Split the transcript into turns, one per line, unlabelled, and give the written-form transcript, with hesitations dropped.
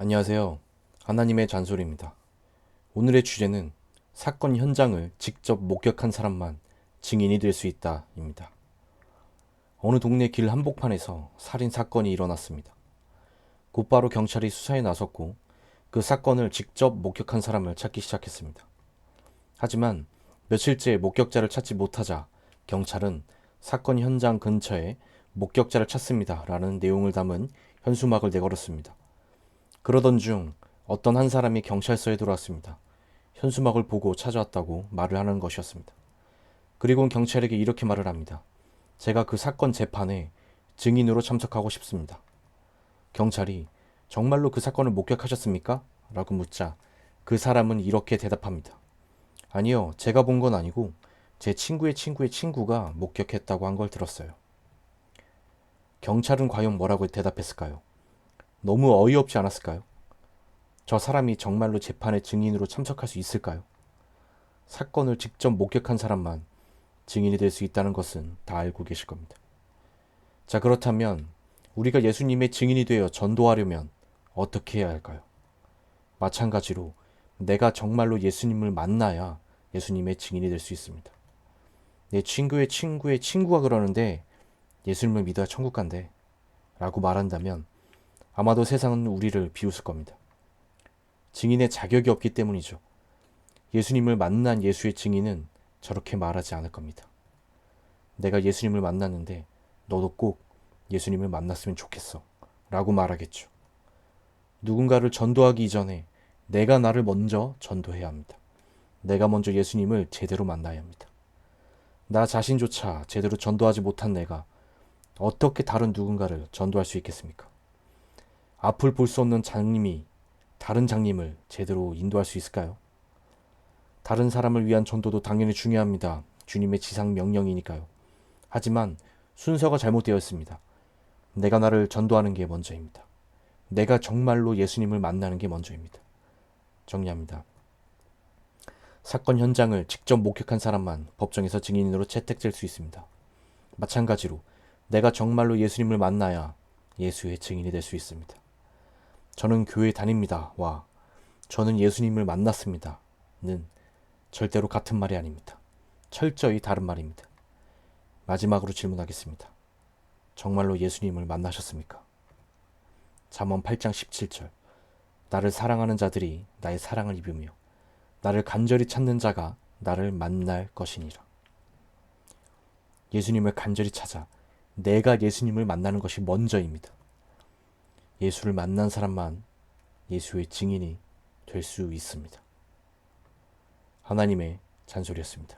안녕하세요. 하나님의 잔소리입니다. 오늘의 주제는 사건 현장을 직접 목격한 사람만 증인이 될 수 있다입니다. 어느 동네 길 한복판에서 살인 사건이 일어났습니다. 곧바로 경찰이 수사에 나섰고 그 사건을 직접 목격한 사람을 찾기 시작했습니다. 하지만 며칠째 목격자를 찾지 못하자 경찰은 사건 현장 근처에 목격자를 찾습니다 라는 내용을 담은 현수막을 내걸었습니다. 그러던 중 어떤 한 사람이 경찰서에 들어왔습니다. 현수막을 보고 찾아왔다고 말을 하는 것이었습니다. 그리고는 경찰에게 이렇게 말을 합니다. 제가 그 사건 재판에 증인으로 참석하고 싶습니다. 경찰이 정말로 그 사건을 목격하셨습니까? 라고 묻자 그 사람은 이렇게 대답합니다. 아니요, 제가 본 건 아니고 제 친구의 친구의 친구가 목격했다고 한 걸 들었어요. 경찰은 과연 뭐라고 대답했을까요? 너무 어이없지 않았을까요? 저 사람이 정말로 재판의 증인으로 참석할 수 있을까요? 사건을 직접 목격한 사람만 증인이 될 수 있다는 것은 다 알고 계실 겁니다. 자, 그렇다면 우리가 예수님의 증인이 되어 전도하려면 어떻게 해야 할까요? 마찬가지로 내가 정말로 예수님을 만나야 예수님의 증인이 될 수 있습니다. 내 친구의 친구의 친구가 그러는데 예수님을 믿어야 천국 간대 라고 말한다면 아마도 세상은 우리를 비웃을 겁니다. 증인의 자격이 없기 때문이죠. 예수님을 만난 예수의 증인은 저렇게 말하지 않을 겁니다. 내가 예수님을 만났는데 너도 꼭 예수님을 만났으면 좋겠어 라고 말하겠죠. 누군가를 전도하기 이전에 내가 나를 먼저 전도해야 합니다. 내가 먼저 예수님을 제대로 만나야 합니다. 나 자신조차 제대로 전도하지 못한 내가 어떻게 다른 누군가를 전도할 수 있겠습니까? 앞을 볼 수 없는 장님이 다른 장님을 제대로 인도할 수 있을까요? 다른 사람을 위한 전도도 당연히 중요합니다. 주님의 지상 명령이니까요. 하지만 순서가 잘못되어 있습니다. 내가 나를 전도하는 게 먼저입니다. 내가 정말로 예수님을 만나는 게 먼저입니다. 정리합니다. 사건 현장을 직접 목격한 사람만 법정에서 증인으로 채택될 수 있습니다. 마찬가지로 내가 정말로 예수님을 만나야 예수의 증인이 될 수 있습니다. 저는 교회 다닙니다. 와, 저는 예수님을 만났습니다. 는 절대로 같은 말이 아닙니다. 철저히 다른 말입니다. 마지막으로 질문하겠습니다. 정말로 예수님을 만나셨습니까? 잠언 8장 17절. 나를 사랑하는 자들이 나의 사랑을 입으며 나를 간절히 찾는 자가 나를 만날 것이니라. 예수님을 간절히 찾아 내가 예수님을 만나는 것이 먼저입니다. 예수를 만난 사람만 예수의 증인이 될 수 있습니다. 하나님의 잔소리였습니다.